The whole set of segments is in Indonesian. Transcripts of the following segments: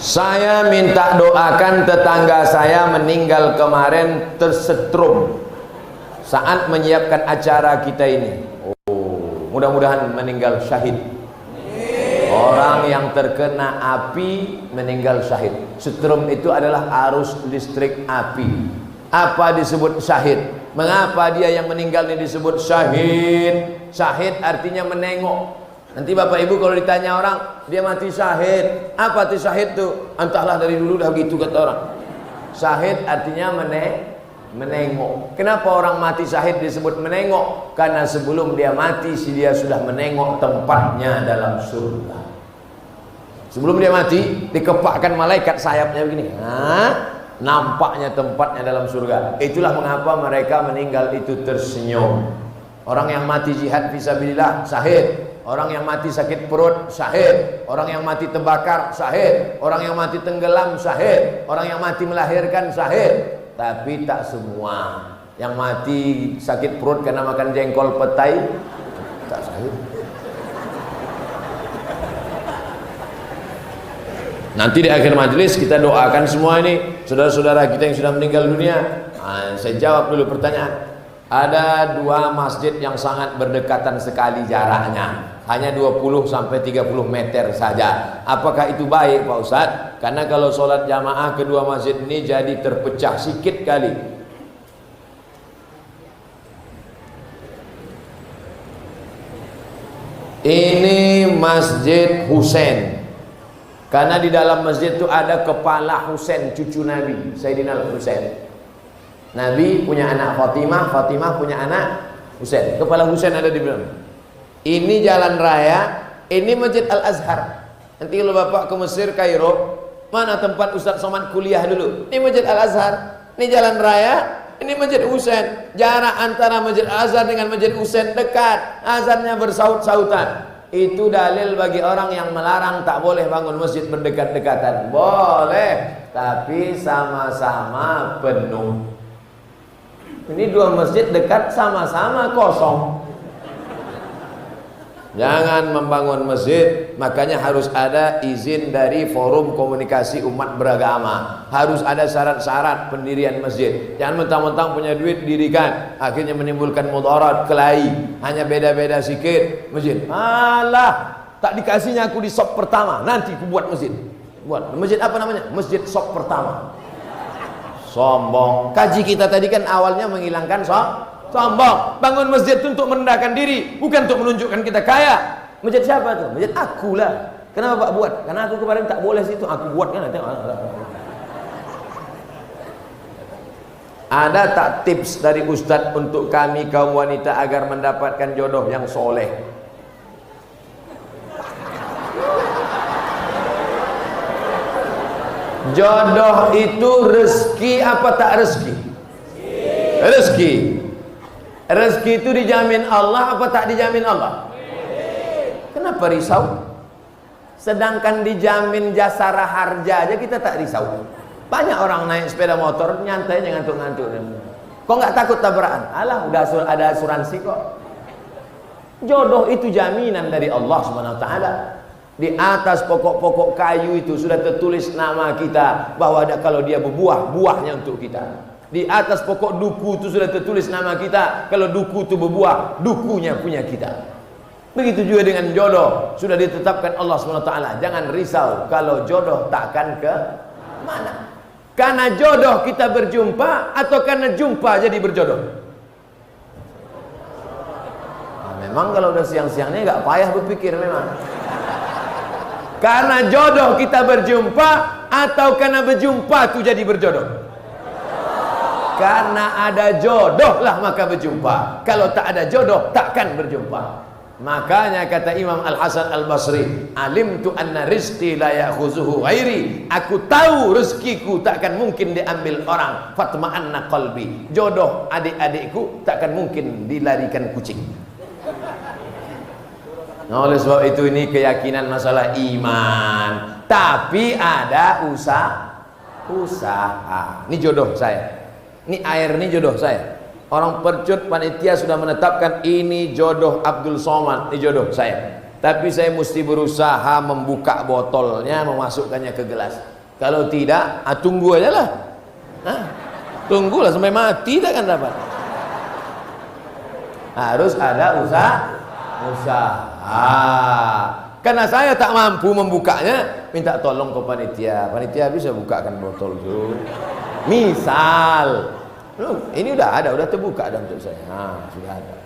Saya minta doakan tetangga saya meninggal kemarin tersetrum saat menyiapkan acara kita ini. Oh, mudah-mudahan meninggal syahid. Orang yang terkena api meninggal syahid. Setrum itu adalah arus listrik api. Apa disebut syahid? Mengapa dia yang meninggal ini disebut syahid? Syahid artinya menengok. Nanti bapak ibu kalau ditanya orang, dia mati syahid. Apa itu syahid tuh? Entahlah, dari dulu dah gitu kata orang. Syahid artinya menengok. Kenapa orang mati syahid disebut menengok? Karena sebelum dia mati, dia sudah menengok tempatnya dalam surga. Sebelum dia mati, dikepakkan malaikat sayapnya begini. Nampaknya tempatnya dalam surga. Itulah mengapa mereka meninggal itu tersenyum. Orang yang mati jihad fisabilillah syahid. Orang yang mati sakit perut syahid. Orang yang mati terbakar syahid. Orang yang mati tenggelam syahid. Orang yang mati melahirkan syahid. Tapi tak semua. Yang mati sakit perut karena makan jengkol petai tak syahid. Nanti di akhir majelis kita doakan semua ini saudara-saudara kita yang sudah meninggal dunia. Saya jawab dulu pertanyaan. Ada dua masjid yang sangat berdekatan sekali jaraknya, hanya 20 sampai 30 meter saja. Apakah itu baik Pak Ustadz? Karena kalau sholat jamaah kedua masjid ini jadi terpecah sikit kali. Ini Masjid Husain. Karena di dalam masjid itu ada kepala Husain, cucu Nabi Sayyidina Husain. Nabi punya anak Fatimah, Fatimah punya anak Husain. Kepala Husain ada di belakang. Ini jalan raya, ini Masjid Al-Azhar. Nanti kalau Bapak ke Mesir, Kairo, mana tempat Ustadz Somad kuliah dulu? Ini Masjid Al-Azhar. Ini jalan raya, ini Masjid Husain. Jarak antara Masjid Al-Azhar dengan Masjid Husain dekat. Azannya bersaut-sautan. Itu dalil bagi orang yang melarang tak boleh bangun masjid berdekat-dekatan. Boleh, tapi sama-sama penuh. Ini dua masjid dekat sama-sama kosong. Jangan membangun masjid, makanya harus ada izin dari Forum Komunikasi Umat Beragama. Harus ada syarat-syarat pendirian masjid. Jangan mentang-mentang punya duit dirikan, akhirnya menimbulkan mudarat, kelahi. Hanya beda-beda sikit masjid. Alah, tak dikasihnya aku di sop pertama, nanti aku buat masjid. Buat masjid apa namanya? Masjid sop pertama. Sombong. Kaji kita tadi kan awalnya menghilangkan sombong. Bangun masjid itu untuk merendahkan diri, bukan untuk menunjukkan kita kaya. Masjid siapa tuh? Masjid aku lah. Kenapa Pak buat? Karena aku kemarin tak boleh situ, aku buat kan. Ada tak tips dari Ustadz untuk kami kaum wanita agar mendapatkan jodoh yang soleh? Jodoh itu rezeki apa tak rezeki? Rezeki. Rezeki itu dijamin Allah apa tak dijamin Allah? Kenapa risau? Sedangkan dijamin jasara harja aja kita tak risau. Banyak orang naik sepeda motor nyantai ngantuk-ngantuk. Kok nggak takut tabrakan? Alah, udah ada asuransi kok. Jodoh itu jaminan dari Allah Subhanahu wa taala. Di atas pokok-pokok kayu itu sudah tertulis nama kita, bahwa kalau dia berbuah, buahnya untuk kita. Di atas pokok duku itu sudah tertulis nama kita, kalau duku itu berbuah, dukunya punya kita. Begitu juga dengan jodoh, sudah ditetapkan Allah SWT. Jangan risau kalau jodoh takkan ke mana. Karena jodoh kita berjumpa atau karena jumpa jadi berjodoh? Nah, memang kalau udah siang-siangnya nggak payah berpikir memang. Karena jodoh kita berjumpa atau karena berjumpa itu jadi berjodoh? Karena ada jodoh lah maka berjumpa. Kalau tak ada jodoh takkan berjumpa. Makanya kata Imam Al-Hasan Al-Basri, alimtu anna rizqi la ya'khuzuhu ghairi. Aku tahu rezekiku takkan mungkin diambil orang. Fatma'anna qalbi. Jodoh adik-adikku takkan mungkin dilarikan kucing. Nah, oleh sebab itu ini keyakinan masalah iman. Tapi ada usaha. Ini jodoh saya. Ini air, ini jodoh saya. Orang Percut panitia sudah menetapkan ini jodoh Abdul Somad, ini jodoh saya. Tapi saya mesti berusaha membuka botolnya, memasukkannya ke gelas. Kalau tidak, tunggu aja lah. Tunggulah sampai mati tak akan dapat. Harus ada usaha. Karena saya tak mampu membukanya, minta tolong ke panitia. Panitia bisa bukakan botol itu. Misal, ini udah terbuka dan untuk saya. Sudah ada.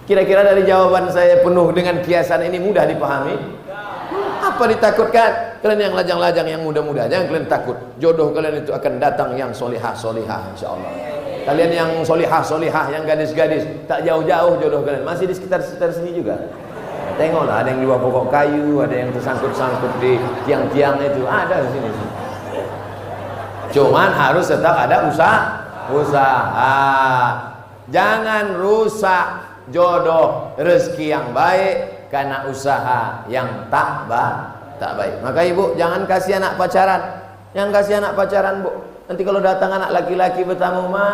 Kira-kira dari jawaban saya penuh dengan kiasan ini mudah dipahami? Apa ditakutkan? Kalian yang lajang-lajang, yang muda-muda, jangan kalian takut. Jodoh kalian itu akan datang yang solihah-solihah, insyaallah. Kalian yang solihah-solihah, yang gadis-gadis, tak jauh-jauh jodoh kalian, masih di sekitar sini juga. Tengoklah, ada yang di bawah pokok kayu, ada yang tersangkut-sangkut di tiang-tiang itu, ada di sini. Cuman harus tetap ada usaha. Jangan rusak jodoh, rezeki yang baik karena usaha yang tak baik. Maka ibu jangan kasih anak pacaran. Jangan kasih anak pacaran, Bu. Nanti kalau datang anak laki-laki bertamu, "Ma,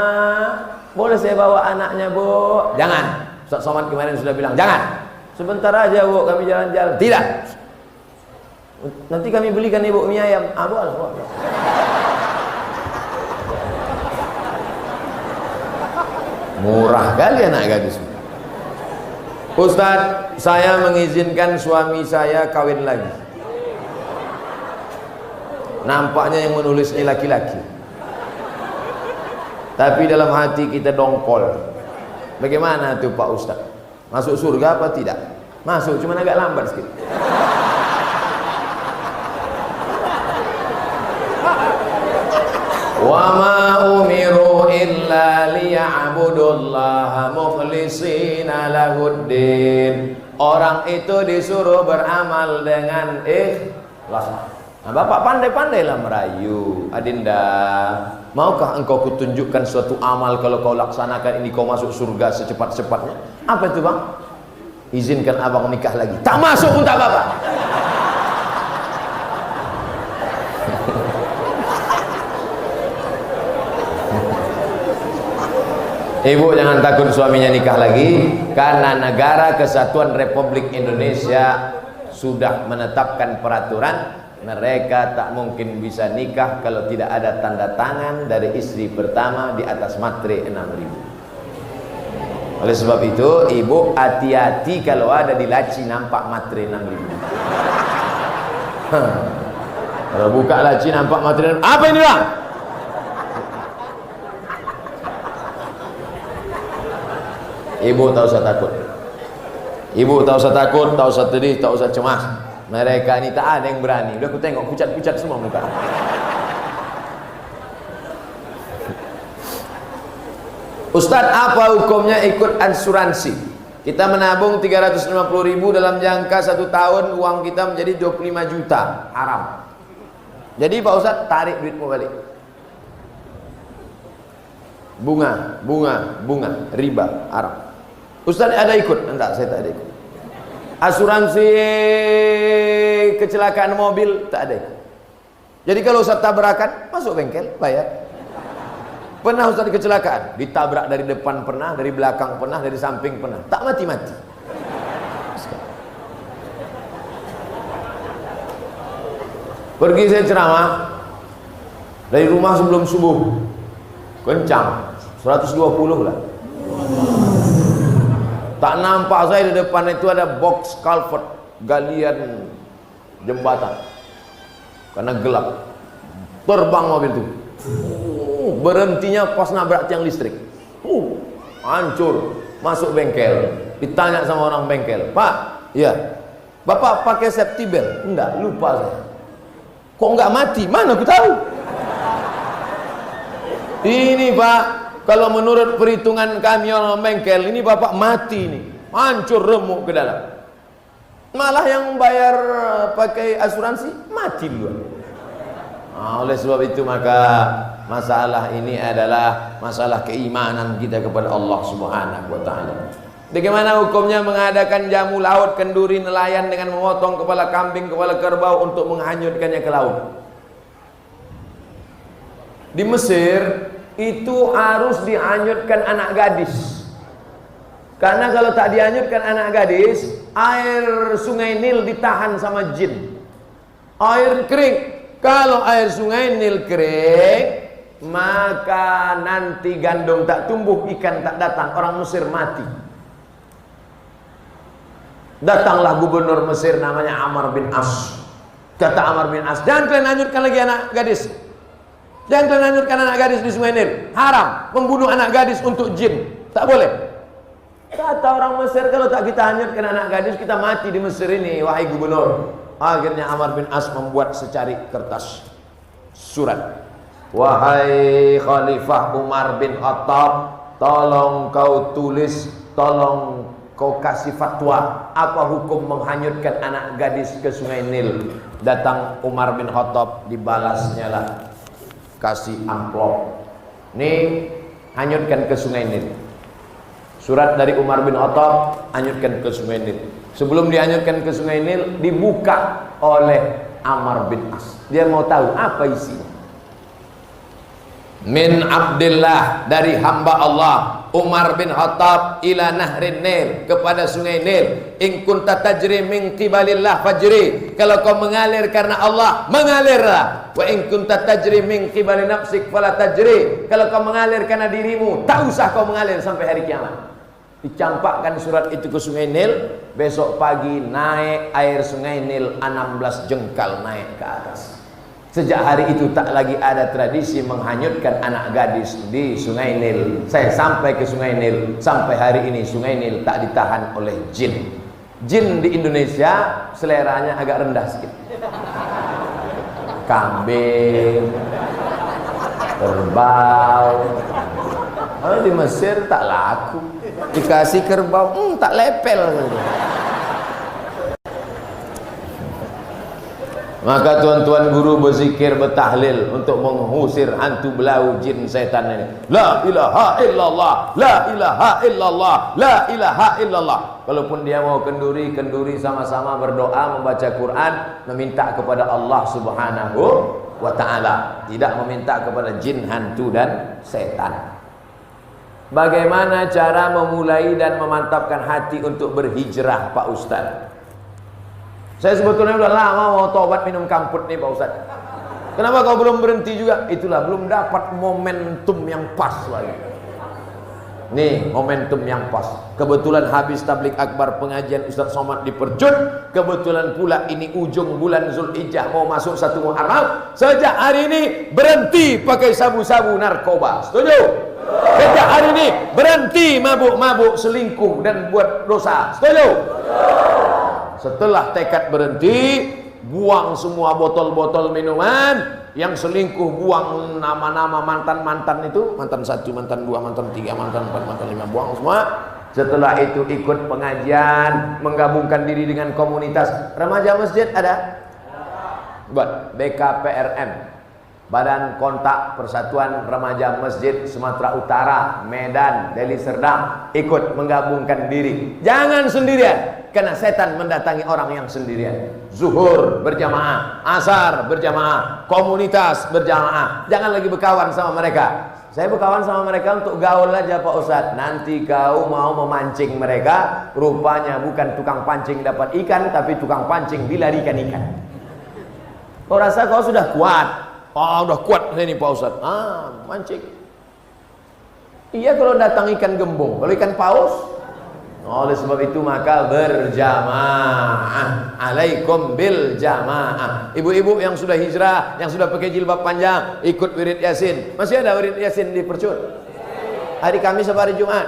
boleh saya bawa anaknya, Bu?" Jangan. Ustaz Somad kemarin sudah bilang, "Jangan. Sebentar aja, Bu, kami jalan-jalan." Tidak. Nanti kami belikan Ibu mie ayam. Boleh. Murah kali anak gadis. Ustaz, saya mengizinkan suami saya kawin lagi. Nampaknya yang menulis ini laki-laki, tapi dalam hati kita dongkol. Bagaimana tuh Pak Ustaz? Masuk surga apa tidak? Masuk, cuma agak lambat sedikit. Wa ma umiru illa liya'budullaha mukhlishina lahuddin. Orang itu disuruh beramal dengan ikhlas. Nah, Bapak pandai-pandailah merayu. Adinda, maukah engkau kutunjukkan suatu amal, kalau kau laksanakan ini kau masuk surga secepat-cepatnya? Apa itu, Bang? Izinkan abang nikah lagi. Tak masuk pun tak apa-apa. Ibu jangan takut suaminya nikah lagi, karena Negara Kesatuan Republik Indonesia sudah menetapkan peraturan mereka tak mungkin bisa nikah kalau tidak ada tanda tangan dari istri pertama di atas matre 6.000. Oleh sebab itu ibu hati-hati kalau ada di laci nampak matre 6.000. Kalau buka laci nampak matre 6.000, apa ini, Bang? Ibu tak usah takut. Ibu tak usah takut, tak usah sedih, tak usah cemas. Mereka ini tak ada yang berani. Udah aku tengok pucat-pucat semua muka. Ustaz, apa hukumnya ikut asuransi? Kita menabung 350.000 dalam jangka 1 tahun, uang kita menjadi 25 juta. Haram. Jadi Pak Ustaz, tarik duitmu balik. Bunga, riba, haram. Ustaz ada ikut? Enggak, saya tak ada ikut. Asuransi kecelakaan mobil tak ada ikut. Jadi kalau Ustaz tabrakan, masuk bengkel, bayar. Pernah Ustaz kecelakaan, ditabrak dari depan pernah, dari belakang pernah, dari samping pernah, tak mati-mati. Pergi saya ceramah dari rumah sebelum subuh, kencang 120 lah. Tak nampak saya di depan itu ada box culvert, galian jembatan, karena gelap. Terbang mobil itu, berhentinya pas nabrak tiang listrik, hancur. Masuk bengkel, ditanya sama orang bengkel, "Pak, ya, Bapak pakai safety belt?" "Enggak, lupa saya." "Kok enggak mati?" "Mana aku tahu." "Ini Pak, kalau menurut perhitungan kami orang bengkel, ini Bapak mati nih, hancur remuk ke dalam." Malah yang bayar pakai asuransi mati duluan. Oleh sebab itu maka masalah ini adalah masalah keimanan kita kepada Allah Subhanahu wa taala. Bagaimana hukumnya mengadakan jamu laut, kenduri, nelayan dengan memotong kepala kambing, kepala kerbau untuk menghanyutkannya ke laut? Di Mesir itu harus dihanyutkan anak gadis. Karena kalau tak dihanyutkan anak gadis, air sungai Nil ditahan sama jin. Air kering. Kalau air sungai Nil kering, maka nanti gandum tak tumbuh, ikan tak datang, orang Mesir mati. Datanglah gubernur Mesir namanya Amr bin As. Kata Amr bin As, jangan kalian lanjutkan lagi anak gadis. Jangan kalian lanjutkan anak gadis di sungai Nil. Haram membunuh anak gadis untuk jin. Tak boleh. Kata orang Mesir, kalau tak kita hanyutkan anak gadis, kita mati di Mesir ini, wahai gubernur. Akhirnya Amr bin As membuat secari kertas surat. Wahai Khalifah Umar bin Khattab, tolong kau tulis, tolong kau kasih fatwa, apa hukum menghanyutkan anak gadis ke sungai Nil. Datang Umar bin Khattab, dibalasnya lah, kasih amplop, nih hanyutkan ke sungai Nil. Surat dari Umar bin Khattab, hanyutkan ke sungai Nil. Sebelum dihanyutkan ke sungai Nil, dibuka oleh Amr bin As. Dia mau tahu apa isinya. Min Abdillah, dari hamba Allah Umar bin Khattab, ila nahrin Nil, kepada sungai Nil. In kunta tajri min qibalillah fajri, kalau kau mengalir karena Allah, mengalirlah. Wa in kunta tajri min qibali nafsik fala tajri, kalau kau mengalir karena dirimu, tak usah kau mengalir sampai hari kiamat. Dicampakkan surat itu ke sungai Nil. Besok pagi naik air sungai Nil 16 jengkal naik ke atas. Sejak hari itu tak lagi ada tradisi menghanyutkan anak gadis di sungai Nil. Saya sampai ke sungai Nil, sampai hari ini sungai Nil tak ditahan oleh jin. Jin di Indonesia seleranya agak rendah sedikit. Kambing, kerbau. Kalau di Mesir tak laku. Dikasih kerbau, tak lepel. Maka tuan-tuan guru berzikir, bertahlil untuk mengusir hantu belau jin setan ini. La ilaha illallah, la ilaha illallah, la ilaha illallah. Kalaupun dia mau kenduri, kenduri sama-sama berdoa, membaca Quran, meminta kepada Allah Subhanahu wa ta'ala, tidak meminta kepada jin, hantu dan setan. Bagaimana cara memulai dan memantapkan hati untuk berhijrah, Pak Ustadz? Saya sebetulnya udah lama mau tobat minum kamput nih Pak Ustadz. Kenapa kau belum berhenti juga? Itulah, belum dapat momentum yang pas lagi. Nih momentum yang pas. Kebetulan habis tablik akbar pengajian Ustadz Somad di Percut. Kebetulan pula ini ujung bulan Zulhijjah, mau masuk 1 Muharram. Sejak hari ini berhenti pakai sabu-sabu narkoba. Setuju? Sejak hari ini berhenti mabuk-mabuk, selingkuh dan buat dosa. Setuju? Setelah tekad berhenti, buang semua botol-botol minuman. Yang selingkuh buang nama-nama mantan-mantan itu, mantan 1, mantan 2, mantan 3, mantan 4, mantan 5, buang semua. Setelah itu ikut pengajian, menggabungkan diri dengan komunitas remaja masjid. Ada? Buat BKPRM, Badan Kontak Persatuan Remaja Masjid Sumatera Utara, Medan, Deli Serdang. Ikut menggabungkan diri. Jangan sendirian, karena setan mendatangi orang yang sendirian. Zuhur berjamaah, asar berjamaah, komunitas berjamaah. Jangan lagi berkawan sama mereka. Saya berkawan sama mereka untuk gaul aja Pak Ustadz. Nanti kau mau memancing mereka, rupanya bukan tukang pancing dapat ikan, tapi tukang pancing dilarikan ikan. Kau rasa kau sudah kuat? Oh, udah kuat ini Pak Ustadz. Mancing. Iya kalau datang ikan gembung, kalau ikan paus. Oleh sebab itu maka berjamaah. Alaikum bil jamaah. Ibu-ibu yang sudah hijrah, yang sudah pakai jilbab panjang, ikut wirid Yasin. Masih ada wirid Yasin di Percut? Hari Kamis apa hari Jumat?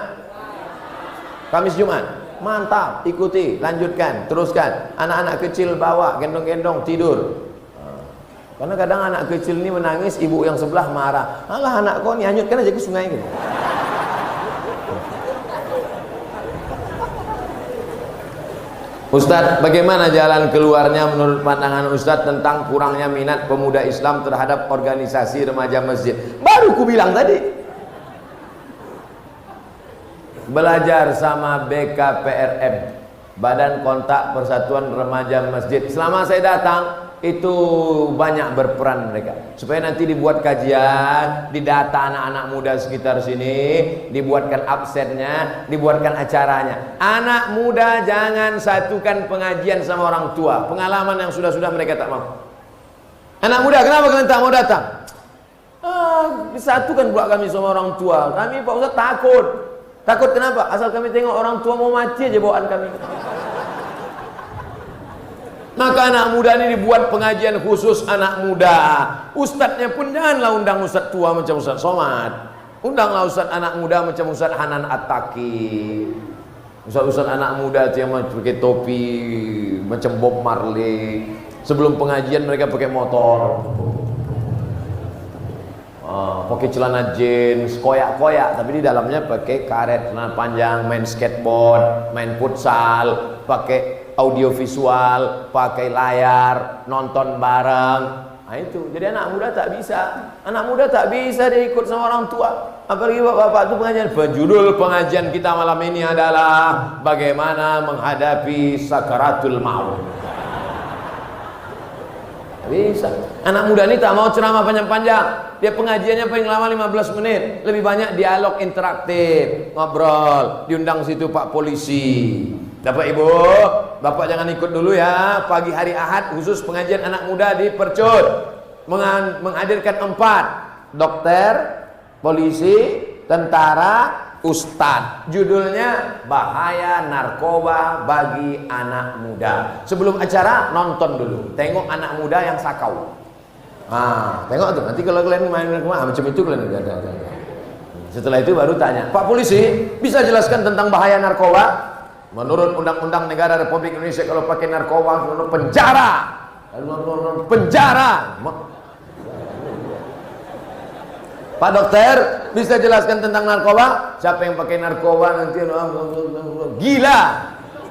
Kamis Jumat. Mantap, ikuti, lanjutkan, teruskan. Anak-anak kecil bawa, gendong-gendong, tidur. Karena kadang anak kecil ini menangis, ibu yang sebelah marah. Alah anak kau ni, hanyutkan aja ke sungai gitu. Ustadz, bagaimana jalan keluarnya menurut pandangan Ustadz tentang kurangnya minat pemuda Islam terhadap organisasi remaja masjid? Baru ku bilang tadi. Belajar sama BKPRM, Badan Kontak Persatuan Remaja Masjid. Selama saya datang, itu banyak berperan mereka, supaya nanti dibuat kajian, didata anak-anak muda sekitar sini, dibuatkan absennya, dibuatkan acaranya. Anak muda jangan satukan pengajian sama orang tua. Pengalaman yang sudah-sudah mereka tak mau. Anak muda, kenapa kalian tak mau datang? Disatukan pula kami sama orang tua. Kami Pak Ustaz takut. Takut kenapa? Asal kami tengok orang tua mau mati aja bawaan kami. Maka anak muda ini dibuat pengajian khusus anak muda. Ustadznya pun janganlah undang ustadz tua macam Ustadz Somad. Undanglah ustadz anak muda macam Ustadz Hanan At-Taqi. Ustadz anak muda itu yang pakai topi macam Bob Marley. Sebelum pengajian mereka pakai motor, pakai celana jeans, koyak-koyak, tapi di dalamnya pakai karet, celana panjang, main skateboard, main futsal, pakai audio visual, pakai layar, nonton bareng. Nah itu, jadi anak muda tak bisa dia ikut sama orang tua. Apalagi bapak-bapak itu pengajian. Judul pengajian kita malam ini adalah bagaimana menghadapi sakaratul maut. Bisa. Anak muda ini tak mau ceramah panjang-panjang. Dia pengajiannya paling lama 15 menit. Lebih banyak dialog interaktif, ngobrol. Diundang situ Pak Polisi. Bapak Ibu, Bapak jangan ikut dulu ya. Pagi hari Ahad khusus pengajian anak muda di Percut. Menghadirkan 4. Dokter, polisi, tentara, ustadz. Judulnya bahaya narkoba bagi anak muda. Sebelum acara nonton dulu, tengok anak muda yang sakau. Tengok tuh. Nanti kalau kalian main macam itu kalian ada. Setelah itu baru tanya, Pak Polisi bisa jelaskan tentang bahaya narkoba? Menurut Undang-Undang Negara Republik Indonesia kalau pakai narkoba penjara. Penjara. Pak dokter bisa jelaskan tentang narkoba? Siapa yang pakai narkoba nanti gila.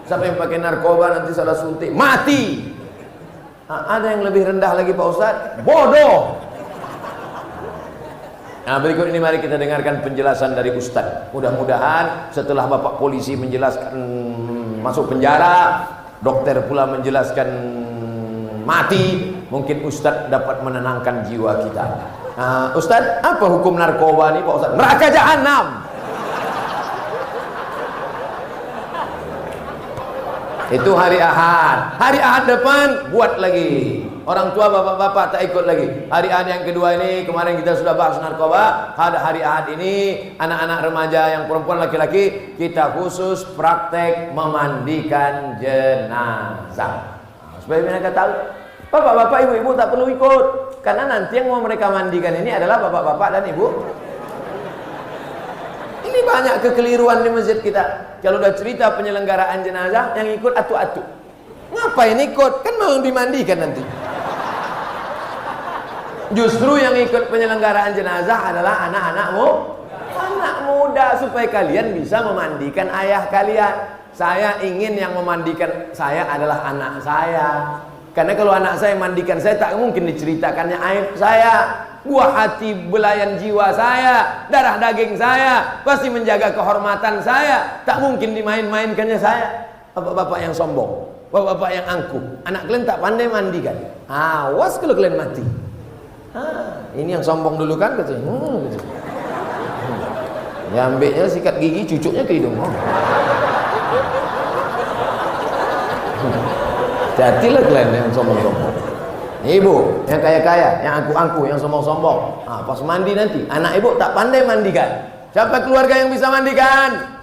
Siapa yang pakai narkoba nanti salah suntik mati. Ada yang lebih rendah lagi Pak Ustaz, bodoh. Nah berikut ini mari kita dengarkan penjelasan dari Ustaz. Mudah-mudahan setelah Bapak Polisi menjelaskan masuk penjara, dokter pula menjelaskan mati, mungkin Ustaz dapat menenangkan jiwa kita. Ustaz, apa hukum narkoba nih Pak Ustaz? Neraka jahanam. Itu hari Ahad. Hari Ahad depan buat lagi. Orang tua bapak-bapak tak ikut lagi. Hari Ahad yang kedua ini kemarin kita sudah bahas narkoba. Hari Ahad ini anak-anak remaja yang perempuan laki-laki kita khusus praktek memandikan jenazah. Supaya mereka tahu. Bapak-bapak, ibu-ibu tak perlu ikut. Karena nanti yang mau mereka mandikan ini adalah bapak-bapak dan ibu. Ini banyak kekeliruan di masjid kita. Kalau udah cerita penyelenggaraan jenazah, yang ikut atu-atu. Ngapain ikut? Kan mau dimandikan nanti. Justru yang ikut penyelenggaraan jenazah adalah anak-anakmu, anak muda, supaya kalian bisa memandikan ayah kalian. Saya ingin yang memandikan saya adalah anak saya. Karena kalau anak saya mandikan saya, tak mungkin diceritakannya aib saya, buah hati belayan jiwa saya, darah daging saya, pasti menjaga kehormatan saya, tak mungkin dimain-mainkannya saya. Bapak-bapak yang sombong, bapak-bapak yang angkuh, anak kalian tak pandai mandikan, awas kalau kalian mati. Ini yang sombong dulu kan, katanya. Ya ambilnya sikat gigi, cucuknya ke hidung. Jadilah kalian yang sombong-sombong. Ibu yang kaya-kaya, yang angkuh-angkuh, yang sombong-sombong. Pas mandi nanti, anak ibu tak pandai mandikan. Siapa keluarga yang bisa mandikan?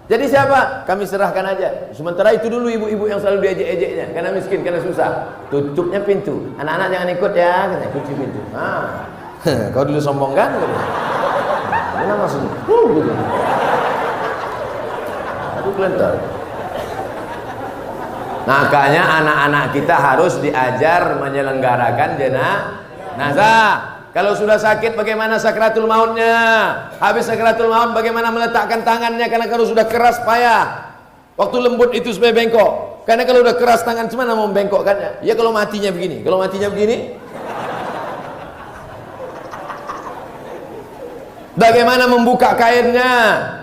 Jadi siapa? Kami serahkan aja. Sementara itu dulu ibu-ibu yang selalu diejek-ejeknya, karena miskin, karena susah. Tutupnya pintu. Anak-anak jangan ikut ya, kunci pintu. Kau dulu sombong kan? Mana maksudnya? Gitu. Aduh kelentar. Makanya anak-anak kita harus diajar menyelenggarakan jenazah. Kalau sudah sakit bagaimana sakratul mautnya? Habis sakratul maut bagaimana meletakkan tangannya? Karena kalau sudah keras payah. Waktu lembut itu supaya bengkok. Karena kalau sudah keras tangan gimana mau membengkokkannya? Ya kalau matinya begini. Kalau matinya begini, bagaimana membuka kainnya?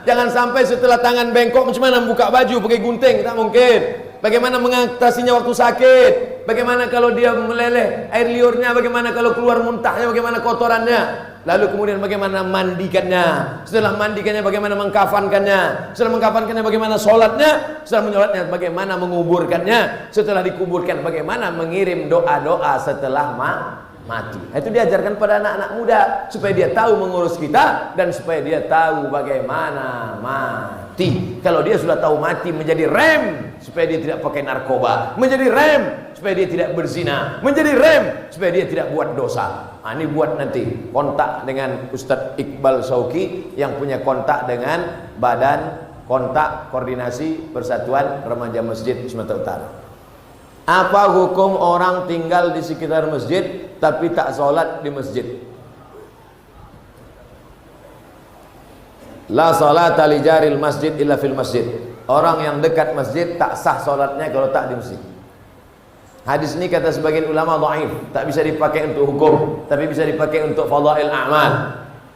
Jangan sampai setelah tangan bengkok macam mana membuka baju pakai gunting, tak mungkin. Bagaimana mengatasinya waktu sakit? Bagaimana kalau dia meleleh air liurnya? Bagaimana kalau keluar muntahnya? Bagaimana kotorannya? Lalu kemudian bagaimana mandikannya. Setelah mandikannya bagaimana mengkafankannya. Setelah mengkafankannya bagaimana sholatnya. Setelah menyolatnya bagaimana menguburkannya. Setelah dikuburkan bagaimana mengirim doa-doa setelah mati. Itu diajarkan pada anak-anak muda supaya dia tahu mengurus kita dan supaya dia tahu bagaimana mati. Kalau dia sudah tahu mati, menjadi rem supaya dia tidak pakai narkoba, menjadi rem supaya dia tidak berzina, menjadi rem supaya dia tidak buat dosa. Ini buat nanti kontak dengan Ustadz Iqbal Sauki yang punya kontak dengan Badan Kontak Koordinasi Persatuan Remaja Masjid Sumatera Utara. Apa hukum orang tinggal di sekitar masjid tapi tak sholat di masjid? La sholata li jaril masjid illa fil masjid. Orang yang dekat masjid tak sah sholatnya kalau tak di masjid. Hadis ini kata sebagian ulama dhaif, tak bisa dipakai untuk hukum, tapi bisa dipakai untuk fadail a'mal.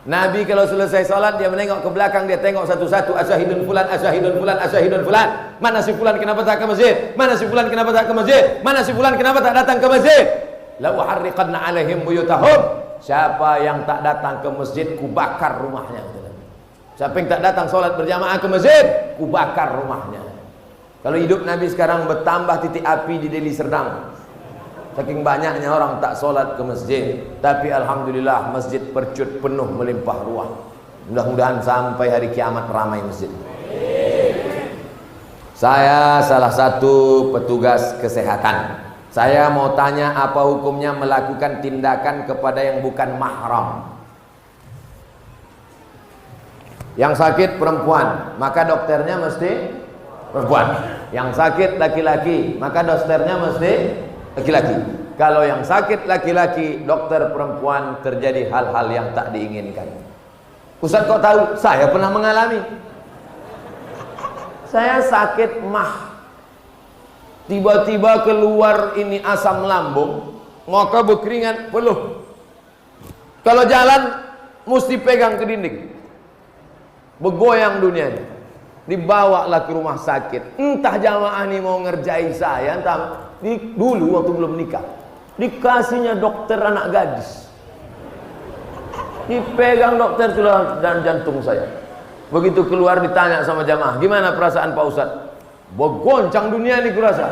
Nabi kalau selesai salat dia menengok ke belakang, dia tengok satu-satu, asyhadun fulan, asyhadun fulan, asyhadun fulan. Mana si fulan kenapa tak ke masjid? Mana si fulan kenapa tak ke masjid? Mana si fulan kenapa tak datang ke masjid? La uharriqanna alaihim buyutahum. Siapa yang tak datang ke masjid, kubakar rumahnya. Siapa yang tak datang salat berjamaah ke masjid, kubakar rumahnya. Kalau hidup Nabi sekarang bertambah titik api di Deli Serdang. Saking banyaknya orang tak sholat ke masjid. Tapi alhamdulillah masjid percut penuh melimpah ruah. Mudah-mudahan sampai hari kiamat ramai masjid. Saya salah satu petugas kesehatan. Saya mau tanya apa hukumnya melakukan tindakan kepada yang bukan mahram. Yang sakit perempuan, maka dokternya mesti perempuan. Yang sakit laki-laki, maka dokternya mesti laki-laki. Kalau yang sakit laki-laki, dokter perempuan, terjadi hal-hal yang tak diinginkan. Ustaz kok tahu? Saya pernah mengalami. Saya sakit mah. Tiba-tiba keluar ini asam lambung, maka berkeringat peluh. Kalau jalan mesti pegang ke dinding. Bergoyang dunianya. Dibawalah ke rumah sakit. Entah jamaah ini mau ngerjai saya, entah dulu waktu belum nikah dikasihnya dokter anak gadis, dipegang dokter tulang dan jantung saya. Begitu keluar ditanya sama jamaah, gimana perasaan Pak Ustadz? Bergoncang dunia ini kurasa.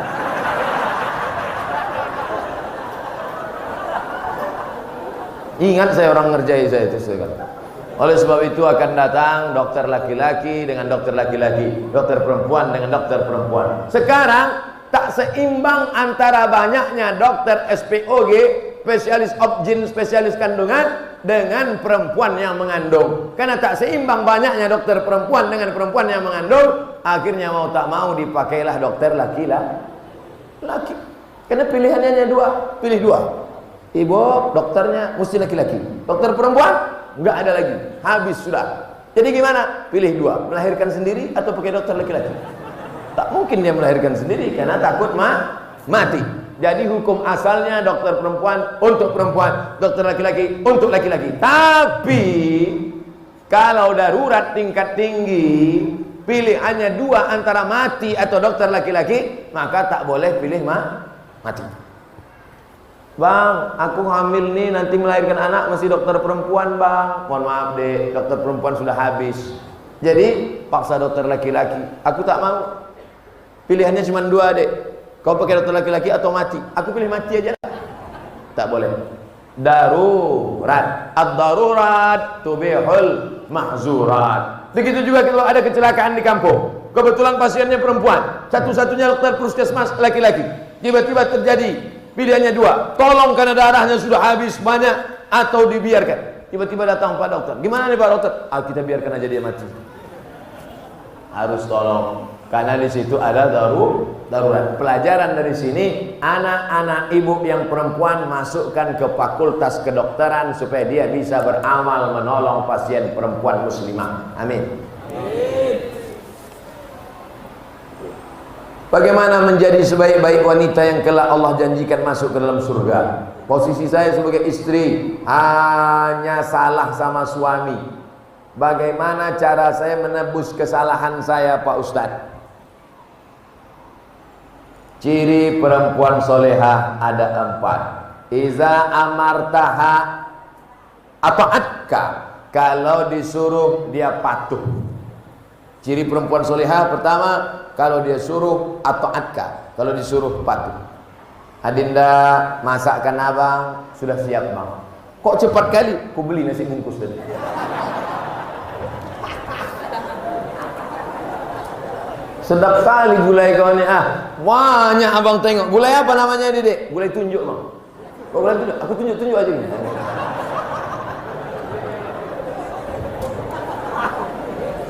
Ingat saya orang ngerjai saya itu sekarang. Oleh sebab itu akan datang dokter laki-laki dengan dokter laki-laki, dokter perempuan dengan dokter perempuan. Sekarang tak seimbang antara banyaknya dokter SPOG, spesialis obgyn, spesialis kandungan, dengan perempuan yang mengandung. Karena tak seimbang banyaknya dokter perempuan dengan perempuan yang mengandung, akhirnya mau tak mau dipakailah dokter laki-laki. Karena pilihannya hanya dua, pilih dua. Ibu dokternya mesti laki-laki, dokter perempuan enggak ada lagi, habis sudah. Jadi gimana? Pilih dua, melahirkan sendiri atau pakai dokter laki-laki. Tak mungkin dia melahirkan sendiri karena takut mati. Jadi hukum asalnya dokter perempuan untuk perempuan, dokter laki-laki untuk laki-laki. Tapi kalau darurat tingkat tinggi, pilihannya dua antara mati atau dokter laki-laki, maka tak boleh pilih mati. Bang, aku hamil nih, nanti melahirkan anak masih dokter perempuan bang. Mohon maaf dek, dokter perempuan sudah habis. Jadi paksa dokter laki-laki. Aku tak mau. Pilihannya cuma dua dek. Kau pakai dokter laki-laki atau mati? Aku pilih mati aja. Tak boleh. Darurat. Ad-darurat tubihul mahzurat. Begitu juga kalau ada kecelakaan di kampung. Kebetulan pasiennya perempuan. Satu-satunya dokter puskesmas laki-laki. Tiba-tiba terjadi. Pilihannya dua, tolong karena darahnya sudah habis banyak, atau dibiarkan. Tiba-tiba datang Pak Dokter, gimana nih Pak Dokter? Kita biarkan aja dia mati. Harus tolong, karena di situ ada darurat. Pelajaran dari sini, anak-anak ibu yang perempuan masukkan ke fakultas kedokteran supaya dia bisa beramal menolong pasien perempuan muslimah. Amin. Bagaimana menjadi sebaik-baik wanita yang kelak Allah janjikan masuk ke dalam surga? Posisi saya sebagai istri hanya salah sama suami. Bagaimana cara saya menebus kesalahan saya Pak Ustadz? Ciri perempuan solehah ada 4. Iza amartaha Ata'atka, kalau disuruh dia patuh. Ciri perempuan solehah pertama, kalau dia suruh ata'atka, kalau disuruh patuh. Adinda, masakan abang sudah siap bang. Kok cepat kali? Ku beli nasi bungkus tadi. Sedap kali gulai kau ni. Banyak abang tengok. Gulai apa namanya Dedek? Gulai tunjuk bang. Kau gulai tunjuk? Aku tunjuk-tunjuk aja ni.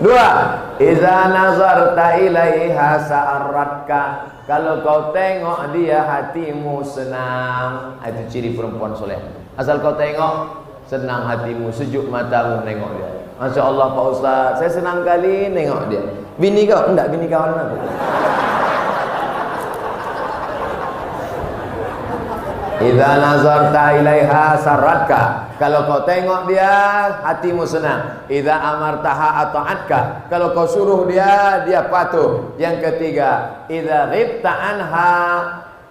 Dua, iza nazarta ilaiha sa'aratka, kalau kau tengok dia hatimu senang. Itu ciri perempuan soleh. Asal kau tengok senang hatimu, sejuk matamu nengok dia. Masya Allah Pak Ustaz, saya senang kali nengok dia. Bini kau? Enggak, bini kawan aku. Idza nazarta ilaiha sarratka, kalau kau tengok dia hatimu senang. Idza amartaha ata'atka, kalau kau suruh dia patuh. Yang ketiga, idza ghibta anha,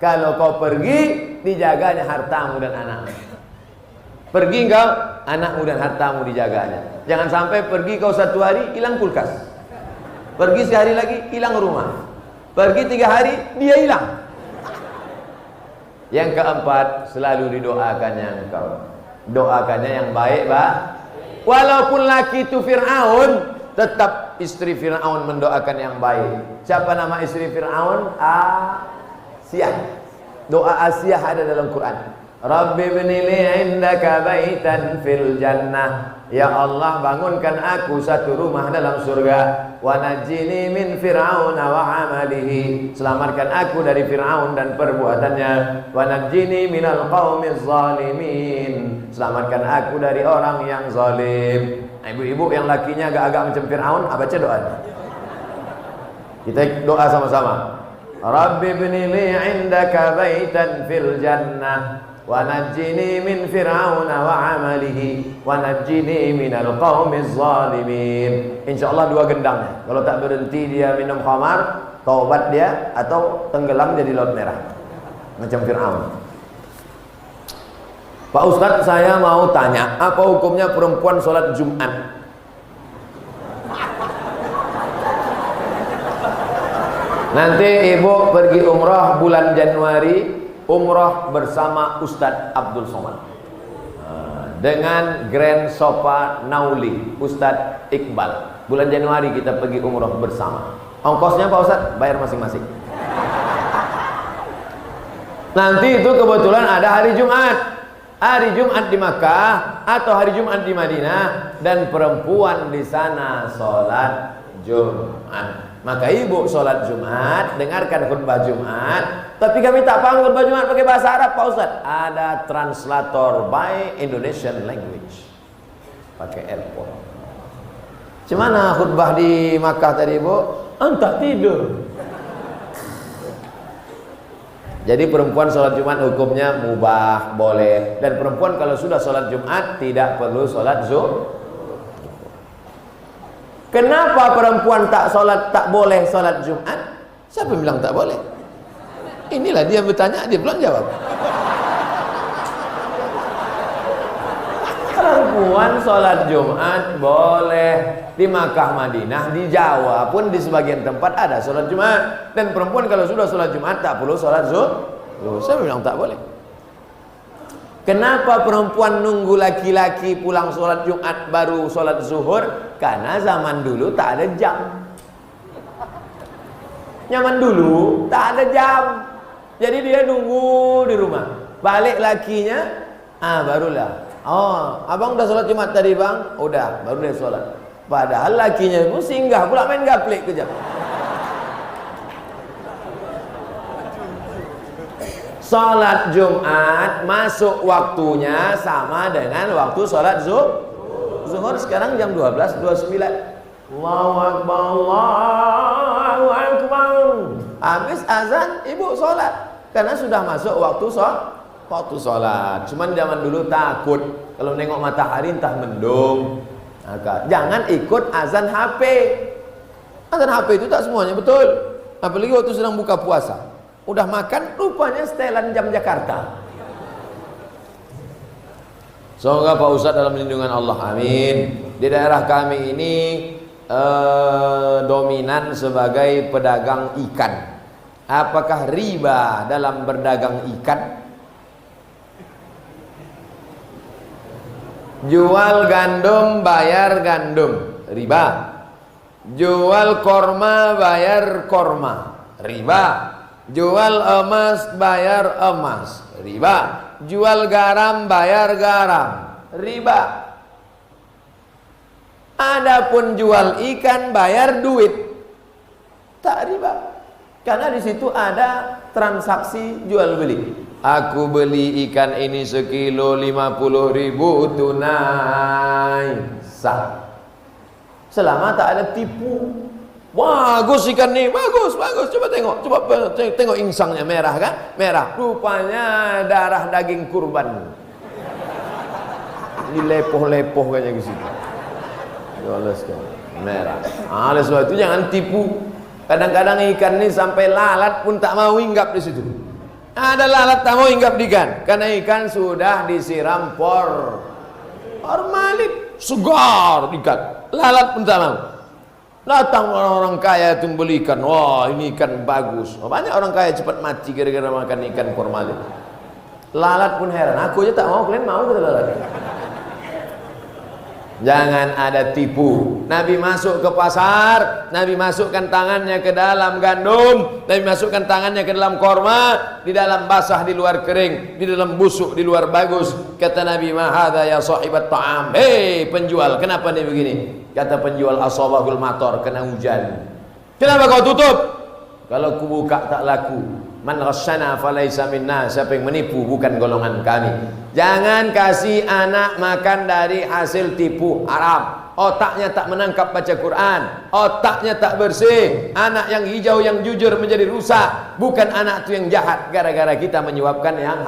kalau kau pergi dijaganya hartamu dan anakmu. Pergi kau, anakmu dan hartamu dijaganya. Jangan sampai pergi kau 1 hari hilang kulkas, pergi sehari lagi hilang rumah, pergi 3 hari dia hilang. Yang keempat, selalu didoakannya engkau. Doakannya yang baik, Pak. Walaupun laki itu Fir'aun, tetap istri Fir'aun mendoakan yang baik. Siapa nama istri Fir'aun? Asiyah. Doa Asiyah ada dalam Quran. Rabbi ibnili indaka baitan fil jannah. Ya Allah, bangunkan aku satu rumah dalam surga. Wa najjini min fir'aun wa amalihi, selamatkan aku dari Fir'aun dan perbuatannya. Wa najjini minal qaumiz zalimin, selamatkan aku dari orang yang zalim. Ibu-ibu yang lakinya agak-agak macam Fir'aun, baca doanya. Kita doa sama-sama. Rabbi ibnili indaka baitan fil jannah wa najjini min fir'auna wa amalihi wa najjini minal qaumiz zalimin. Insyaallah 2 gendangnya. Kalau tak berhenti dia minum khamar, taubat dia, atau tenggelam jadi laut merah macam Fir'aun. Pak Ustadz, saya mau tanya, apa hukumnya perempuan sholat Jumat? Nanti ibu pergi umrah bulan Januari, umrah bersama Ustadz Abdul Somad dengan Grand Sofa Nauli Ustadz Iqbal. Bulan Januari kita pergi umrah bersama. Ongkosnya Pak Ustadz bayar masing-masing. Nanti itu kebetulan ada hari Jumat. Hari Jumat di Makkah atau hari Jumat di Madinah, dan perempuan di sana sholat Jumat. Maka ibu sholat Jumat, dengarkan khutbah Jumat. Tapi kami tak paham khutbah Jumat pakai bahasa Arab Pak Ustaz. Ada translator by Indonesian language, pakai airport. Gimana khutbah di Makkah tadi ibu? Entah tidur. Jadi perempuan sholat Jumat hukumnya mubah, boleh. Dan perempuan kalau sudah sholat Jumat tidak perlu sholat zuhur. Kenapa perempuan tak boleh sholat Jumat? Siapa yang bilang tak boleh? Inilah dia bertanya, dia belum jawab. Perempuan sholat Jumat boleh. Di Makkah, Madinah, di Jawa pun di sebagian tempat ada sholat Jumat. Dan perempuan kalau sudah sholat Jumat tak perlu sholat zuhur. Siapa yang bilang tak boleh? Kenapa perempuan nunggu laki-laki pulang sholat Jumat baru sholat zuhur? Karena zaman dulu tak ada jam. Zaman dulu tak ada jam. Jadi dia nunggu di rumah. Balik lakinya, barulah. Oh, abang udah sholat Jumat tadi bang? Udah, baru dia sholat. Padahal lakinya pun singgah pula main gaplek kejap. Sholat Jumat masuk waktunya sama dengan waktu sholat zuhur. Sekarang jam 12.29. Allahu Akbar, Allahu Akbar. Habis azan, ibu sholat. Karena sudah masuk waktu sholat. Cuman zaman dulu takut kalau nengok matahari entah mendung. Jangan ikut azan HP. Azan HP itu tak semuanya betul. Apalagi waktu sedang buka puasa. Udah makan, rupanya setelan jam Jakarta. Semoga Pak Ustadz dalam lindungan Allah, amin. Di daerah kami ini dominan sebagai pedagang ikan. Apakah riba dalam berdagang ikan? Jual gandum bayar gandum, riba. Jual korma bayar korma, riba. Jual emas bayar emas, riba. Jual garam bayar garam, riba. Adapun jual ikan bayar duit, tak riba. Karena di situ ada transaksi jual beli. Aku beli ikan ini sekilo 50.000 tunai, sah. Selama tak ada tipu. Bagus ikan ini, bagus. Coba tengok insangnya merah kan? Merah. Rupanya darah daging kurban. Dilepoh-lepoh kayaknya ke situ. Merah. Oleh sebab itu jangan tipu. Kadang-kadang ikan ini sampai lalat pun tak mau hinggap di situ. Ada lalat tak mau hinggap di ikan karena ikan sudah disiram formalin, segar ikan. Lalat pun tak mau. Datang orang-orang kaya itu beli ikan. Wah, ini ikan bagus. Banyak orang kaya cepat mati gara-gara makan ikan formalin. Lalat pun heran. Aku aja tak mau, kalian mau kata lalat. Jangan ada tipu. Nabi masuk ke pasar, Nabi masukkan tangannya ke dalam gandum, Nabi masukkan tangannya ke dalam korma, di dalam basah di luar kering, di dalam busuk di luar bagus. Kata Nabi, "Ma hadza ya sahibat ta'am." Hei penjual, kenapa nih begini? Kata penjual, "Asabahul matar," kena hujan. Kenapa kau tutup? Kalau ku buka tak laku. Man ghasyana falaysa minna. Siapa yang menipu bukan golongan kami. Jangan kasih anak makan dari hasil tipu haram. Otaknya tak menangkap baca Quran, otaknya tak bersih. Anak yang hijau yang jujur menjadi rusak. Bukan anak itu yang jahat gara-gara kita menyuapkan yang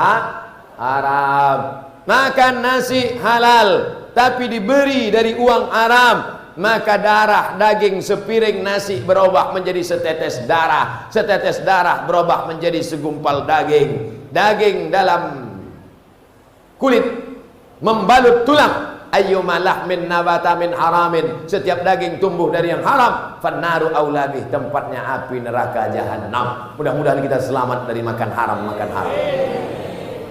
haram. Makan nasi halal tapi diberi dari uang haram, maka darah daging sepiring nasi berubah menjadi setetes darah, setetes darah berubah menjadi segumpal daging, daging dalam kulit membalut tulang. Ayyuma lahmin nabata min haramin, setiap daging tumbuh dari yang haram, fannaru aula bih, tempatnya api neraka jahanam. Mudah-mudahan kita selamat dari makan haram.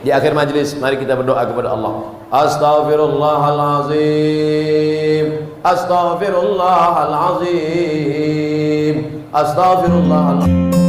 Di akhir majlis mari kita berdoa kepada Allah. Astaghfirullahalazim, astaghfirullahalazim, astaghfirullahalazim.